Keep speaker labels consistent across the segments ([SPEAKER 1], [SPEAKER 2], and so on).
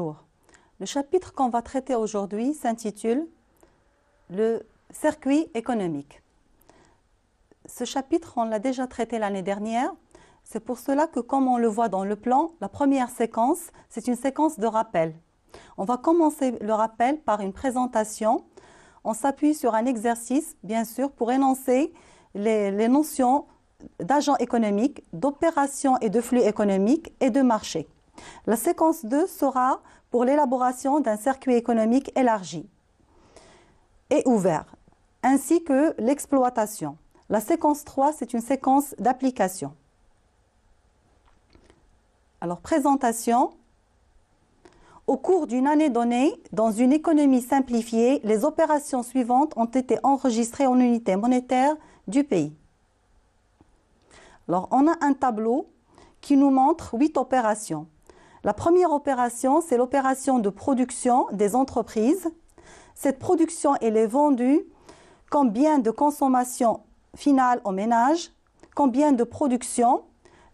[SPEAKER 1] Bonjour. Le chapitre qu'on va traiter aujourd'hui s'intitule « Le circuit économique ». Ce chapitre, on l'a déjà traité l'année dernière. C'est pour cela que, comme on le voit dans le plan, la première séquence, c'est une séquence de rappel. On va commencer le rappel par une présentation. On s'appuie sur un exercice, bien sûr, pour énoncer les notions d'agent économique, d'opération et de flux économique et de marché. La séquence 2 sera pour l'élaboration d'un circuit économique élargi et ouvert, ainsi que l'exploitation. La séquence 3, c'est une séquence d'application. Alors, présentation. Au cours d'une année donnée, dans une économie simplifiée, les opérations suivantes ont été enregistrées en unités monétaires du pays. Alors, on a un tableau qui nous montre 8 opérations. La première opération, c'est l'opération de production des entreprises. Cette production, elle est vendue comme bien de consommation finale aux ménages, comme bien de production.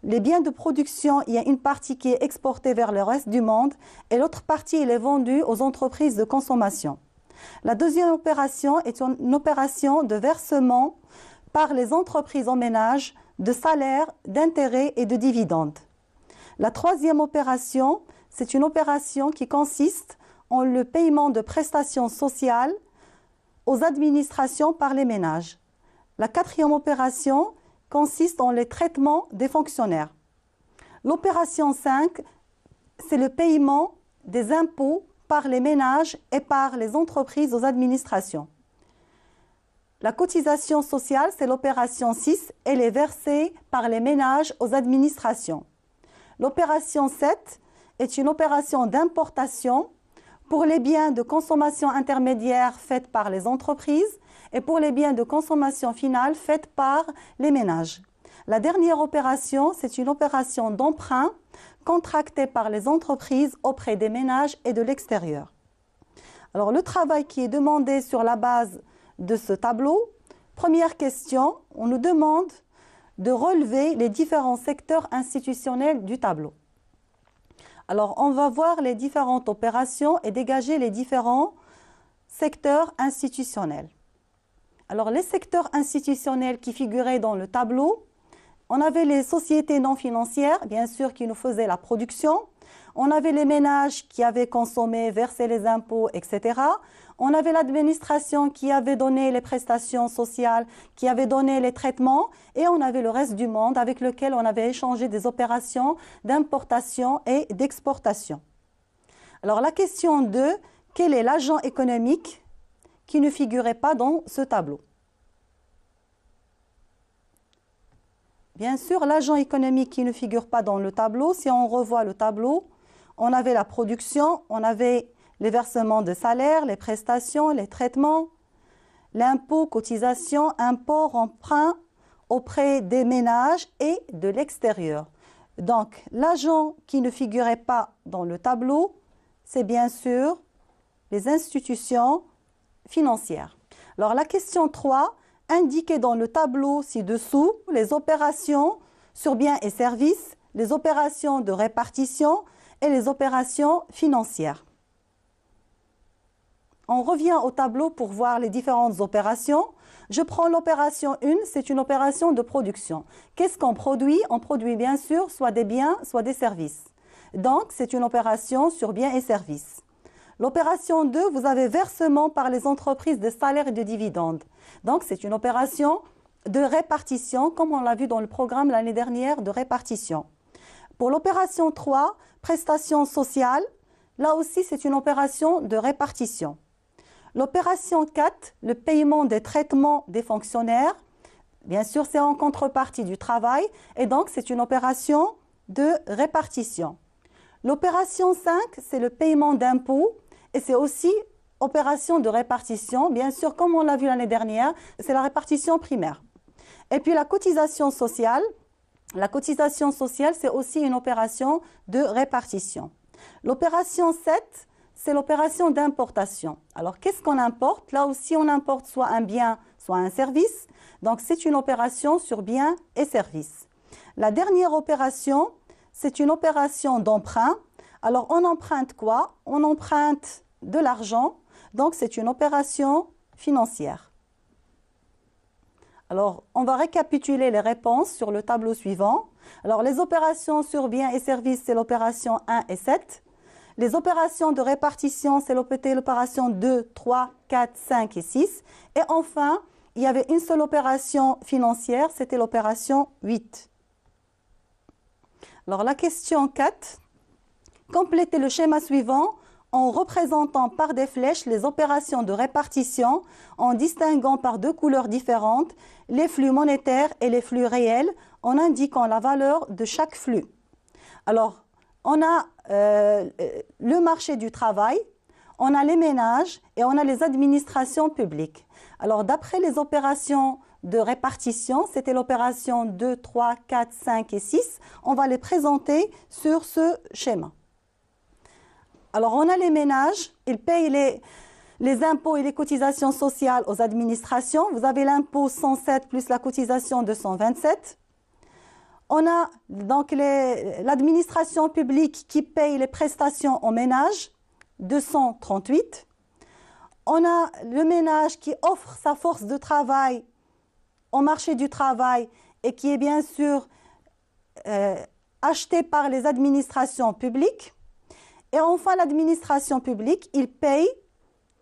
[SPEAKER 1] Les biens de production, il y a une partie qui est exportée vers le reste du monde et l'autre partie, elle est vendue aux entreprises de consommation. La deuxième opération est une opération de versement par les entreprises aux ménages de salaires, d'intérêts et de dividendes. La troisième opération, c'est une opération qui consiste en le paiement de prestations sociales aux administrations par les ménages. La quatrième opération consiste en les traitements des fonctionnaires. L'opération 5, c'est le paiement des impôts par les ménages et par les entreprises aux administrations. La cotisation sociale, c'est l'opération 6, elle est versée par les ménages aux administrations. L'opération 7 est une opération d'importation pour les biens de consommation intermédiaire faits par les entreprises et pour les biens de consommation finale faits par les ménages. La dernière opération, c'est une opération d'emprunt contractée par les entreprises auprès des ménages et de l'extérieur. Alors, le travail qui est demandé sur la base de ce tableau, première question, on nous demande de relever les différents secteurs institutionnels du tableau. Alors, on va voir les différentes opérations et dégager les différents secteurs institutionnels. Alors, les secteurs institutionnels qui figuraient dans le tableau, on avait les sociétés non financières, bien sûr, qui nous faisaient la production. On avait les ménages qui avaient consommé, versé les impôts, etc. On avait l'administration qui avait donné les prestations sociales, qui avait donné les traitements. Et on avait le reste du monde avec lequel on avait échangé des opérations d'importation et d'exportation. Alors, la question 2, quel est l'agent économique qui ne figurait pas dans ce tableau? Bien sûr, l'agent économique qui ne figure pas dans le tableau, si on revoit le tableau, on avait la production, on avait les versements de salaire, les prestations, les traitements, l'impôt, cotisation, import, emprunt auprès des ménages et de l'extérieur. Donc, l'agent qui ne figurait pas dans le tableau, c'est bien sûr les institutions financières. Alors, la question 3, indiquez dans le tableau ci-dessous les opérations sur biens et services, les opérations de répartition et les opérations financières. On revient au tableau pour voir les différentes opérations. Je prends l'opération 1, c'est une opération de production. Qu'est-ce qu'on produit? On produit bien sûr soit des biens, soit des services. Donc, c'est une opération sur biens et services. L'opération 2, vous avez versement par les entreprises de salaires et de dividendes. Donc, c'est une opération de répartition, comme on l'a vu dans le programme l'année dernière de répartition. Pour l'opération 3, prestations sociales, là aussi, c'est une opération de répartition. L'opération 4, le paiement des traitements des fonctionnaires, bien sûr, c'est en contrepartie du travail, et donc c'est une opération de répartition. L'opération 5, c'est le paiement d'impôts, et c'est aussi opération de répartition. Bien sûr, comme on l'a vu l'année dernière, c'est la répartition primaire. Et puis la cotisation sociale, c'est aussi une opération de répartition. L'opération 7, c'est l'opération d'importation. Alors, qu'est-ce qu'on importe? Là aussi, on importe soit un bien, soit un service. Donc, c'est une opération sur biens et services. La dernière opération, c'est une opération d'emprunt. Alors, on emprunte quoi? On emprunte de l'argent, donc c'est une opération financière. Alors, on va récapituler les réponses sur le tableau suivant. Alors, les opérations sur biens et services, c'est l'opération 1 et 7. Les opérations de répartition, c'est l'opération 2, 3, 4, 5 et 6. Et enfin, il y avait une seule opération financière, c'était l'opération 8. Alors, la question 4. Complétez le schéma suivant en représentant par des flèches les opérations de répartition, en distinguant par deux couleurs différentes les flux monétaires et les flux réels, en indiquant la valeur de chaque flux. Alors, on a le marché du travail, on a les ménages et on a les administrations publiques. Alors, d'après les opérations de répartition, c'était l'opération 2, 3, 4, 5 et 6, on va les présenter sur ce schéma. Alors, on a les ménages, ils payent les impôts et les cotisations sociales aux administrations. Vous avez l'impôt 107 plus la cotisation 227. On a donc l'administration publique qui paye les prestations aux ménages, 238. On a le ménage qui offre sa force de travail au marché du travail et qui est bien sûr acheté par les administrations publiques. Et enfin, l'administration publique, il paye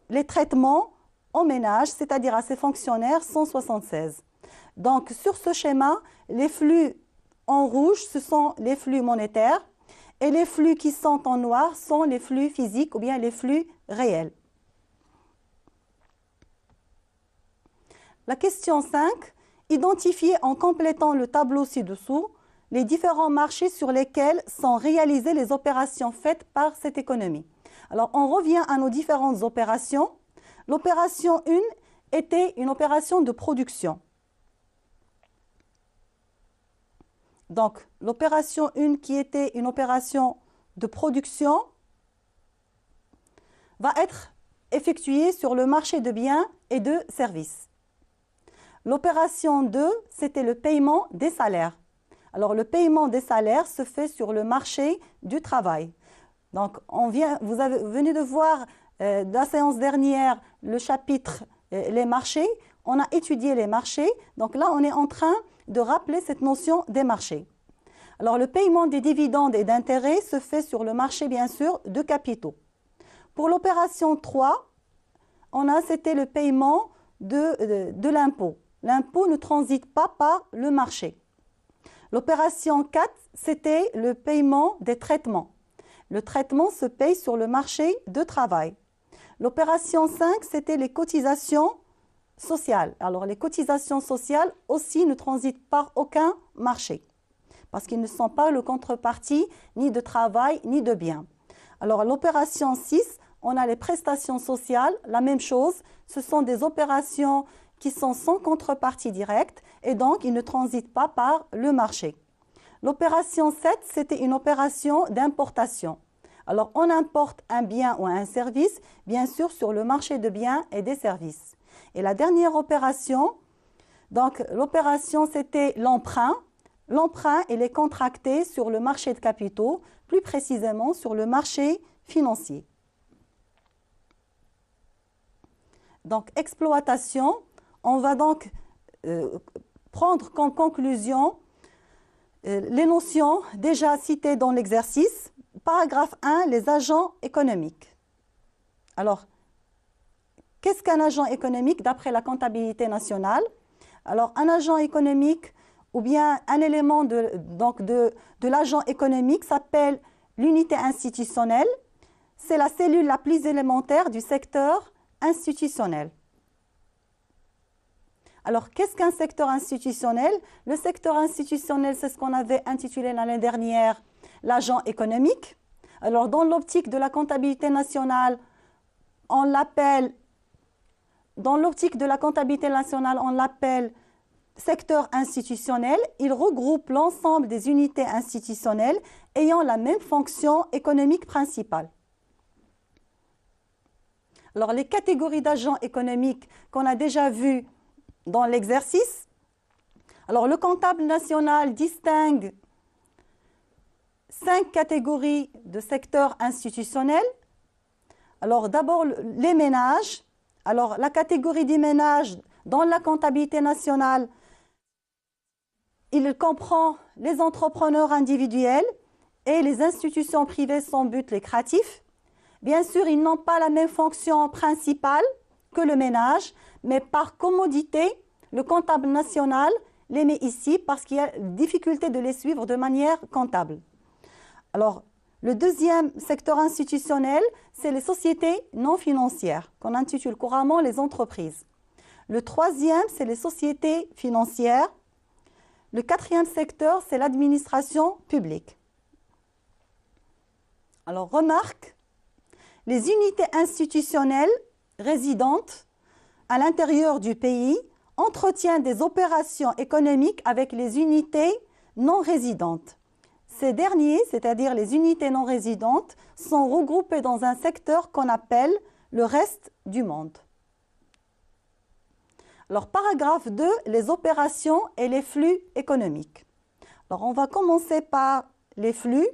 [SPEAKER 1] les traitements aux ménages, c'est-à-dire à ses fonctionnaires, 176. Donc, sur ce schéma, les flux en rouge, ce sont les flux monétaires, et les flux qui sont en noir sont les flux physiques ou bien les flux réels. La question 5, identifiez en complétant le tableau ci-dessous les différents marchés sur lesquels sont réalisées les opérations faites par cette économie. Alors, on revient à nos différentes opérations. L'opération 1 était une opération de production. Donc, l'opération 1 qui était une opération de production va être effectuée sur le marché de biens et de services. L'opération 2, c'était le paiement des salaires. Alors, le paiement des salaires se fait sur le marché du travail. Donc, vous venez de voir dans la séance dernière le chapitre les marchés. On a étudié les marchés. Donc là, on est en train de rappeler cette notion des marchés. Alors, le paiement des dividendes et d'intérêts se fait sur le marché, bien sûr, de capitaux. Pour l'opération 3, c'était le paiement de l'impôt. L'impôt ne transite pas par le marché. L'opération 4, c'était le paiement des traitements. Le traitement se paye sur le marché de travail. L'opération 5, c'était les cotisations sociales. Alors, les cotisations sociales aussi ne transitent par aucun marché parce qu'ils ne sont pas le contrepartie ni de travail ni de biens. Alors, l'opération 6, on a les prestations sociales, la même chose. Ce sont des opérations qui sont sans contrepartie directe et donc ils ne transitent pas par le marché. L'opération 7, c'était une opération d'importation. Alors, on importe un bien ou un service, bien sûr, sur le marché de biens et des services. Et la dernière opération, donc l'opération, c'était l'emprunt. L'emprunt, il est contracté sur le marché de capitaux, plus précisément sur le marché financier. Donc, exploitation, on va donc prendre comme conclusion les notions déjà citées dans l'exercice. Paragraphe 1, les agents économiques. Alors, qu'est-ce qu'un agent économique d'après la comptabilité nationale? Alors, un agent économique ou bien un élément de l'agent économique s'appelle l'unité institutionnelle. C'est la cellule la plus élémentaire du secteur institutionnel. Alors, qu'est-ce qu'un secteur institutionnel? Le secteur institutionnel, c'est ce qu'on avait intitulé l'année dernière l'agent économique. Alors, dans l'optique de la comptabilité nationale, on l'appelle secteur institutionnel. Il regroupe l'ensemble des unités institutionnelles ayant la même fonction économique principale. Alors, les catégories d'agents économiques qu'on a déjà vues dans l'exercice. Alors, le comptable national distingue 5 catégories de secteurs institutionnels. Alors d'abord les ménages. Alors la catégorie des ménages dans la comptabilité nationale, il comprend les entrepreneurs individuels et les institutions privées sans but lucratif. Bien sûr, ils n'ont pas la même fonction principale que le ménage, mais par commodité, le comptable national les met ici parce qu'il y a difficulté de les suivre de manière comptable. Alors, le deuxième secteur institutionnel, c'est les sociétés non financières, qu'on intitule couramment les entreprises. Le troisième, c'est les sociétés financières. Le quatrième secteur, c'est l'administration publique. Alors, remarque, les unités institutionnelles résidentes à l'intérieur du pays entretiennent des opérations économiques avec les unités non résidentes. Ces derniers, c'est-à-dire les unités non résidentes, sont regroupés dans un secteur qu'on appelle le reste du monde. Alors, paragraphe 2, les opérations et les flux économiques. Alors, on va commencer par les flux.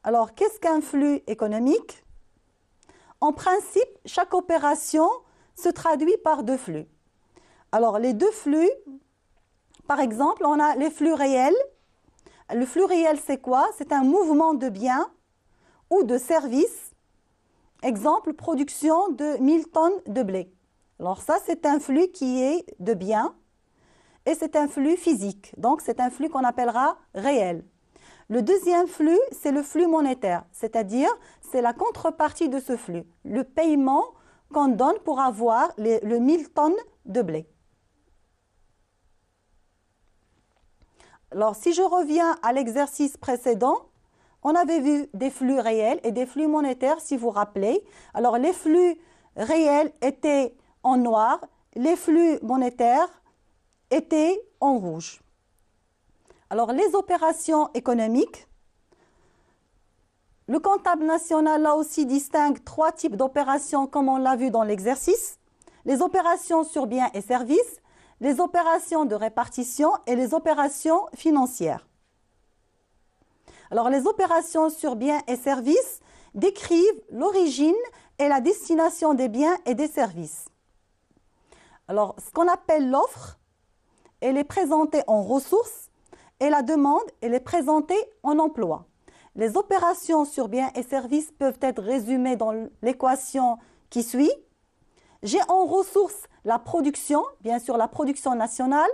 [SPEAKER 1] Alors, qu'est-ce qu'un flux économique? En principe, chaque opération se traduit par 2 flux. Alors, les 2 flux, par exemple, on a les flux réels. Le flux réel, c'est quoi? C'est un mouvement de biens ou de services. Exemple, production de 1000 tonnes de blé. Alors ça, c'est un flux qui est de biens et c'est un flux physique. Donc, c'est un flux qu'on appellera réel. Le deuxième flux, c'est le flux monétaire, c'est-à-dire c'est la contrepartie de ce flux, le paiement qu'on donne pour avoir le 1000 tonnes de blé. Alors, si je reviens à l'exercice précédent, on avait vu des flux réels et des flux monétaires, si vous vous rappelez. Alors, les flux réels étaient en noir, les flux monétaires étaient en rouge. Alors, les opérations économiques, le comptable national, là aussi, distingue 3 types d'opérations, comme on l'a vu dans l'exercice. Les opérations sur biens et services, les opérations de répartition et les opérations financières. Alors, les opérations sur biens et services décrivent l'origine et la destination des biens et des services. Alors, ce qu'on appelle l'offre, elle est présentée en ressources et la demande, elle est présentée en emploi. Les opérations sur biens et services peuvent être résumées dans l'équation qui suit. J'ai en ressources la production, bien sûr la production nationale,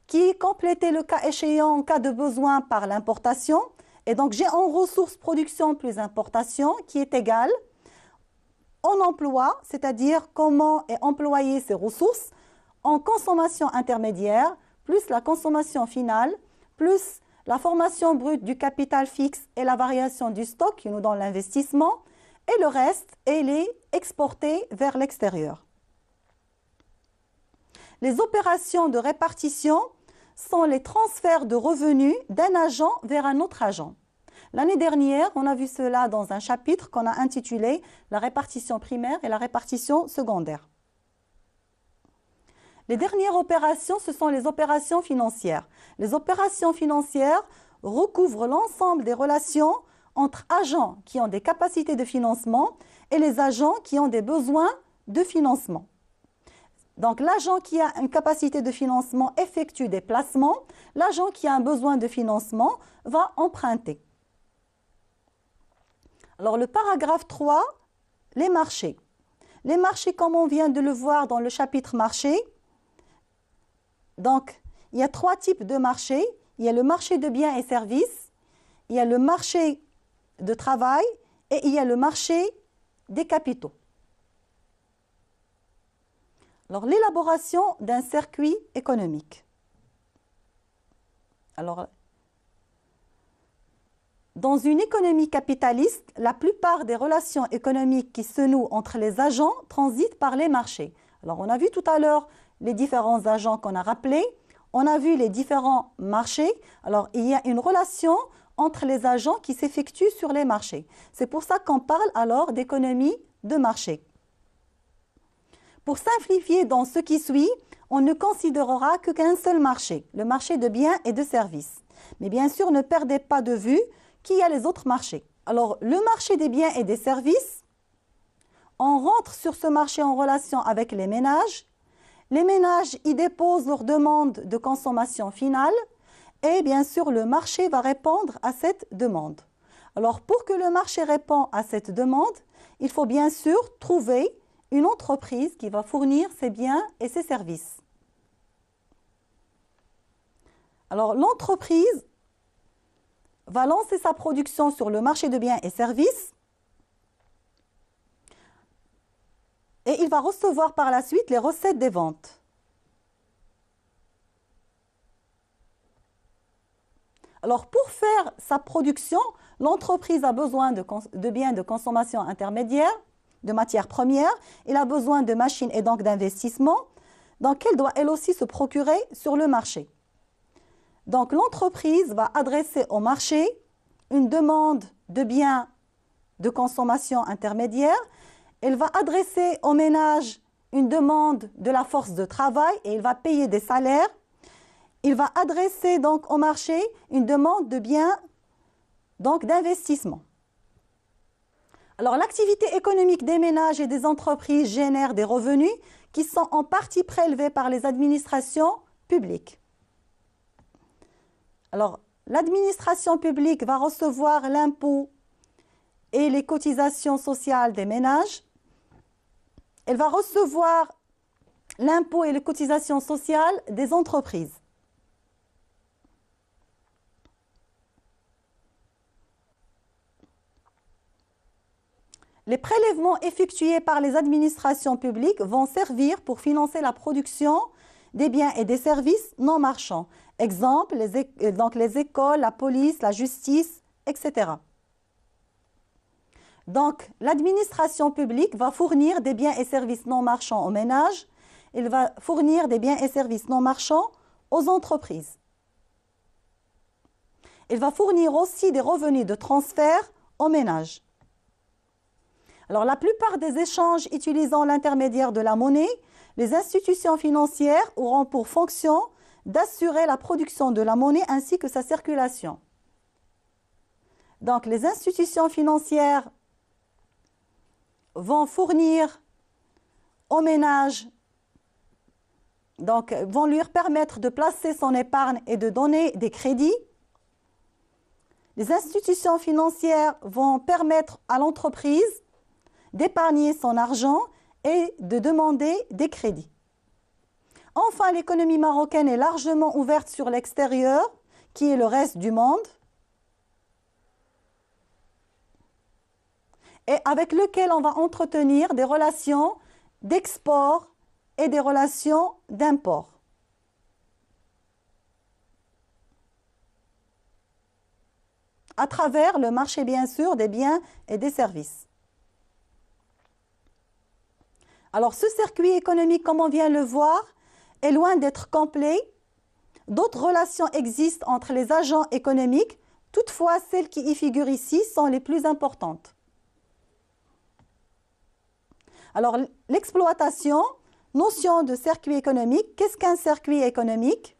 [SPEAKER 1] qui est complétée le cas échéant en cas de besoin par l'importation. Et donc, j'ai en ressources production plus importation qui est égale en emploi, c'est-à-dire comment est employée ces ressources, en consommation intermédiaire, plus la consommation finale, plus la formation brute du capital fixe et la variation du stock qui nous donne l'investissement, et le reste, elle est exporté vers l'extérieur. Les opérations de répartition sont les transferts de revenus d'un agent vers un autre agent. L'année dernière, on a vu cela dans un chapitre qu'on a intitulé « La répartition primaire et la répartition secondaire ». Les dernières opérations, ce sont les opérations financières. Les opérations financières recouvrent l'ensemble des relations entre agents qui ont des capacités de financement et les agents qui ont des besoins de financement. Donc, l'agent qui a une capacité de financement effectue des placements, l'agent qui a un besoin de financement va emprunter. Alors, le paragraphe 3, les marchés. Les marchés, comme on vient de le voir dans le chapitre marché, donc, il y a 3 types de marchés. Il y a le marché de biens et services, il y a le marché de travail et il y a le marché des capitaux. Alors, l'élaboration d'un circuit économique. Alors, dans une économie capitaliste, la plupart des relations économiques qui se nouent entre les agents transitent par les marchés. Alors, on a vu tout à l'heure les différents agents qu'on a rappelés. On a vu les différents marchés. Alors, il y a une relation entre les agents qui s'effectuent sur les marchés. C'est pour ça qu'on parle alors d'économie de marché. Pour simplifier dans ce qui suit, on ne considérera qu'un seul marché, le marché de biens et de services. Mais bien sûr, ne perdez pas de vue qu'il y a les autres marchés. Alors, le marché des biens et des services, on rentre sur ce marché en relation avec les ménages. Les ménages y déposent leurs demandes de consommation finale et bien sûr, le marché va répondre à cette demande. Alors, pour que le marché réponde à cette demande, il faut bien sûr trouver une entreprise qui va fournir ses biens et ses services. Alors, l'entreprise va lancer sa production sur le marché de biens et services et il va recevoir par la suite les recettes des ventes. Alors, pour faire sa production, l'entreprise a besoin de biens de consommation intermédiaire, de matières premières, il a besoin de machines et donc d'investissements, donc elle doit elle aussi se procurer sur le marché. Donc, l'entreprise va adresser au marché une demande de biens de consommation intermédiaire. Elle va adresser au ménage une demande de la force de travail et il va payer des salaires. Il va adresser donc au marché une demande de biens d'investissement. Alors, l'activité économique des ménages et des entreprises génère des revenus qui sont en partie prélevés par les administrations publiques. Alors, l'administration publique va recevoir l'impôt et les cotisations sociales des ménages. Elle va recevoir l'impôt et les cotisations sociales des entreprises. Les prélèvements effectués par les administrations publiques vont servir pour financer la production des biens et des services non marchands. Exemple, les écoles, la police, la justice, etc. Donc, l'administration publique va fournir des biens et services non marchands aux ménages. Elle va fournir des biens et services non marchands aux entreprises. Elle va fournir aussi des revenus de transfert aux ménages. Alors, la plupart des échanges utilisant l'intermédiaire de la monnaie, les institutions financières auront pour fonction d'assurer la production de la monnaie ainsi que sa circulation. Donc, les institutions financières vont fournir aux ménages, donc vont lui permettre de placer son épargne et de donner des crédits. Les institutions financières vont permettre à l'entreprise d'épargner son argent et de demander des crédits. Enfin, l'économie marocaine est largement ouverte sur l'extérieur, qui est le reste du monde, et avec lequel on va entretenir des relations d'export et des relations d'import. À travers le marché, bien sûr, des biens et des services. Alors, ce circuit économique, comme on vient de le voir, est loin d'être complet. D'autres relations existent entre les agents économiques. Toutefois, celles qui y figurent ici sont les plus importantes. Alors, l'exploitation, notion de circuit économique. Qu'est-ce qu'un circuit économique?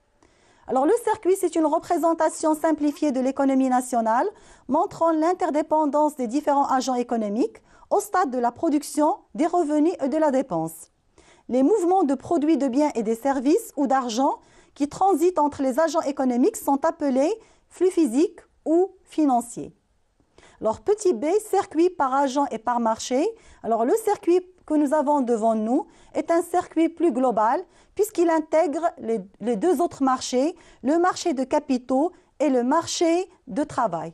[SPEAKER 1] Alors, le circuit, c'est une représentation simplifiée de l'économie nationale, montrant l'interdépendance des différents agents économiques au stade de la production, des revenus et de la dépense. Les mouvements de produits, de biens et des services ou d'argent qui transitent entre les agents économiques sont appelés flux physiques ou financiers. Alors, petit b, circuit par agent et par marché. Alors, le circuit que nous avons devant nous est un circuit plus global puisqu'il intègre les deux autres marchés, le marché de capitaux et le marché de travail,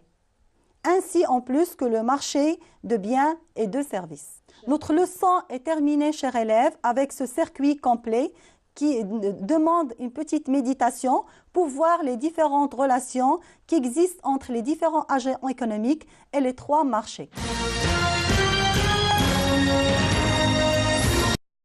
[SPEAKER 1] ainsi en plus que le marché de biens et de services. Notre leçon est terminée, chers élèves, avec ce circuit complet qui demande une petite méditation pour voir les différentes relations qui existent entre les différents agents économiques et les trois marchés.